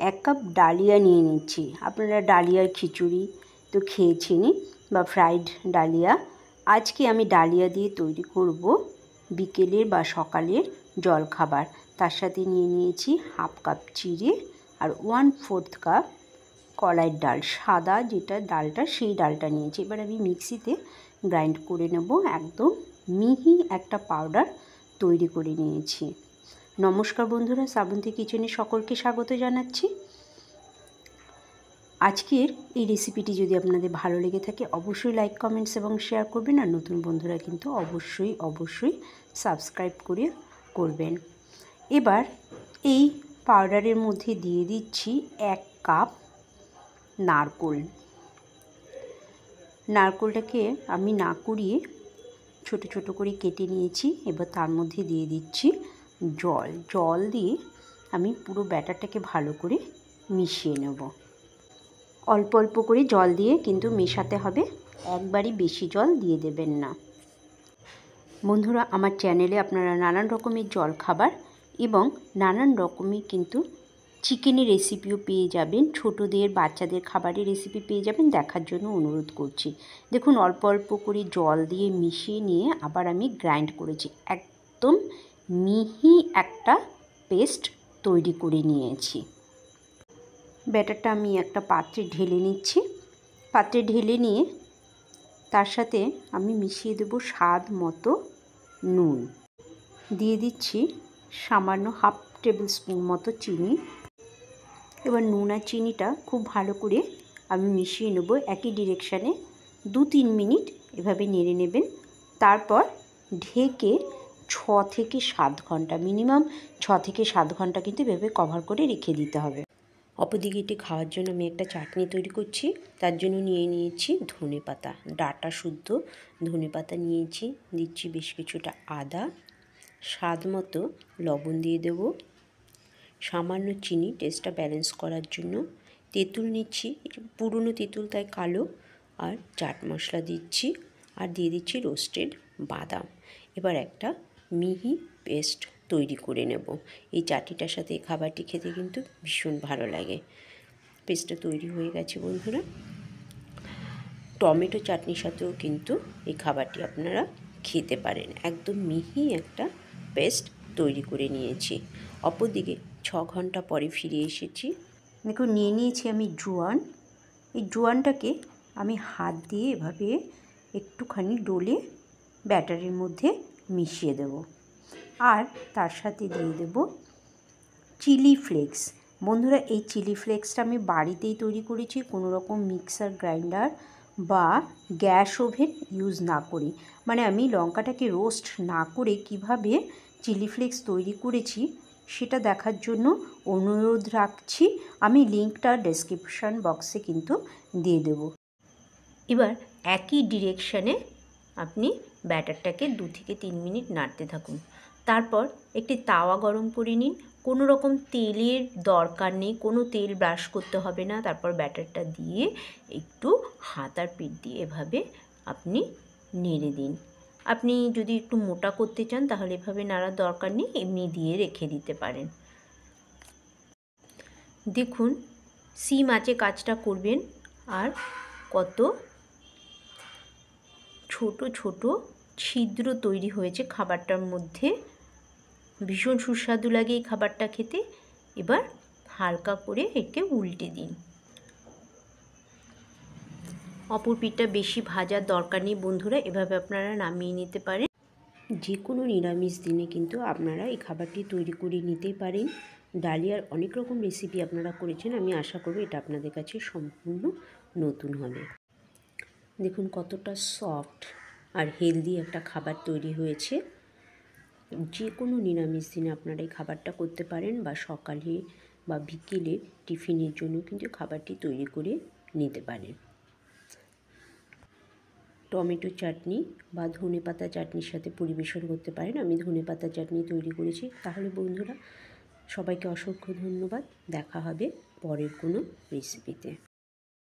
1 cup dahlia নিয়ে নিচ্ছি। আপনারা ডালিয়ার খিচুড়ি তো খেয়েছেনই বা ফ্রাইড ডালিয়া। আজকে আমি ডালিয়া দিয়ে তৈরি করব বিকেলের বা সকালের জলখাবার। তার সাথে নিয়ে নিয়েছি 1/2 কাপ চিড়ে আর 1/4 কাপ কলাইয়ের ডাল, সাদা যেটা ডালটা সেই ডালটা নিয়েছি। এবার আমি মিক্সিতে গ্রাইন্ড করে নেব। একদম মিহি একটা পাউডার তৈরি করে নিয়েছি। নমস্কার বন্ধুরা, শ্রাবন্তী কিচেনে সকলকে স্বাগত জানাচ্ছি। আজকের এই রেসিপিটি যদি আপনাদের ভালো লেগে থাকে অবশ্যই লাইক, কমেন্টস এবং শেয়ার করবেন। আর নতুন বন্ধুরা কিন্তু অবশ্যই সাবস্ক্রাইব করে করবেন। এবার এই পাউডারের মধ্যে দিয়ে দিচ্ছি 1 কাপ নারকেলটাকে আমি না কুড়িয়ে ছোট ছোট করে কেটে নিয়েছি। এবার তার মধ্যে দিয়ে দিচ্ছি জল দিয়ে আমি পুরো ব্যাটারটাকে ভালো করে মিশিয়ে নেব। অল্প অল্প করে জল দিয়ে কিন্তু মেশাতে হবে, একবারই বেশি জল দিয়ে দেবেন না। বন্ধুরা, আমার চ্যানেলে আপনারা নানান রকমের জলখাবার এবং নানান রকমের কিন্তু চিকেনের রেসিপিও পেয়ে যাবেন, ছোটদের বাচ্চাদের খাবারের রেসিপি পেয়ে যাবেন। দেখার জন্য অনুরোধ করছি। দেখুন, অল্প অল্প করে জল দিয়ে মিশিয়ে নিয়ে আবার আমি গ্রাইন্ড করেছি। একদম মিহি একটা পেস্ট তৈরি করে নিয়েছি। ব্যাটারটা আমি একটা পাত্রে ঢেলে নিচ্ছি। পাত্রে ঢেলে নিয়ে তার সাথে আমি মিশিয়ে দেব স্বাদ মতো নুন, দিয়ে দিচ্ছি সামান্য 1/2 টেবিল স্পুন মতো চিনি। এবার নুন আর চিনিটা খুব ভালো করে আমি মিশিয়ে নেব একই ডিরেকশানে। 2-3 মিনিট এভাবে নেড়ে নেবেন। তারপর ঢেকে 6 থেকে 7 ঘন্টা, মিনিমাম 6 থেকে 7 ঘন্টা কিন্তু এভাবে কভার করে রেখে দিতে হবে। অপরদিকে এটি খাওয়ার জন্য আমি একটা চাটনি তৈরি করছি। তার জন্য নিয়ে নিয়েছি ধনেপাতা, ডাঁটা শুদ্ধ ধনেপাতা নিয়েছি। দিচ্ছি বেশ কিছুটা আদা, স্বাদ মতো লবণ দিয়ে দেব, সামান্য চিনি টেস্টটা ব্যালেন্স করার জন্য। তেঁতুল নিচ্ছি, পুরনো তেঁতুল তাই কালো, আর চাট মশলা দিচ্ছি, আর দিয়ে দিচ্ছি রোস্টেড বাদাম। এবার একটা মিহি পেস্ট তৈরি করে নেব। এই চাটনিটার সাথে এই খাবারটি খেতে কিন্তু ভীষণ ভালো লাগে। পেস্টটা তৈরি হয়ে গেছে বন্ধুরা। টমেটো চাটনির সাথেও কিন্তু এই খাবারটি আপনারা খেতে পারেন। একদম মিহি একটা পেস্ট তৈরি করে নিয়েছি। অপরদিকে 6 ঘন্টা পরে ফিরে এসেছি। দেখুন, নিয়ে নিয়েছি আমি জোয়ান। এই জোয়ানটাকে আমি হাত দিয়ে এভাবে একটুখানি ডলে ব্যাটারের মধ্যে মিশিয়ে দেব। আর তার সাথে দিয়ে দেব চিলি ফ্লেক্স। বন্ধুরা, এই চিলি ফ্লেক্সটা আমি বাড়িতেই তৈরি করেছি, কোনো রকম মিক্সার গ্রাইন্ডার বা গ্যাস ওভেন ইউজ না করি। মানে আমি লঙ্কাটাকে রোস্ট না করে কিভাবে চিলি ফ্লেক্স তৈরি করেছি সেটা দেখার জন্য অনুরোধ রাখছি। আমি লিঙ্কটা ডেসক্রিপশান বক্সে কিন্তু দিয়ে দেব। এবার একই ডিরেকশানে আপনি ব্যাটারটাকে 2 থেকে 3 মিনিট নাড়তে থাকুন। তারপর একটি তাওয়া গরম করে নিন। কোনো রকম তেলের দরকার নেই, কোনো তেল ব্রাশ করতে হবে না। তারপর ব্যাটারটা দিয়ে একটু হাতার পিঠ দিয়ে এভাবে আপনি নেড়ে দিন। আপনি যদি একটু মোটা করতে চান তাহলে এভাবে নাড়ার দরকার নেই, এমনি দিয়ে রেখে দিতে পারেন। দেখুন, সিম আঁচে কাজটা করবেন। আর কত ছোট ছোট ছিদ্র তৈরি হয়েছে খাবারটার মধ্যে। ভীষণ সুস্বাদু লাগে এই খাবারটা খেতে। এবার হালকা করে একে উল্টে দিন। অপর পিঠটা বেশি ভাজার দরকার নেই বন্ধুরা, এভাবে আপনারা নামিয়ে নিতে পারেন। যে কোনো নিরামিষ দিনে কিন্তু আপনারা এই খাবারটি তৈরি করে নিতেই পারেন। ডালিয়ার অনেক রকম রেসিপি আপনারা করেছেন, আমি আশা করব এটা আপনাদের কাছে সম্পূর্ণ নতুন হবে। দেখুন কতটা সফট আর হেলদি একটা খাবার তৈরি হয়েছে। যে কোনো নিরামিষ দিনে আপনারা এই খাবারটা করতে পারেন, বা সকালে বা বিকেলে টিফিনের জন্য কিন্তু খাবারটি তৈরি করে নিতে পারেন। টমেটো চাটনি বা ধনেপাতা চাটনির সাথে পরিবেশন করতে পারেন। আমি ধনেপাতা চাটনি তৈরি করেছি। তাহলে বন্ধুরা, সবাইকে অসংখ্য ধন্যবাদ। দেখা হবে পরের কোনো রেসিপিতে।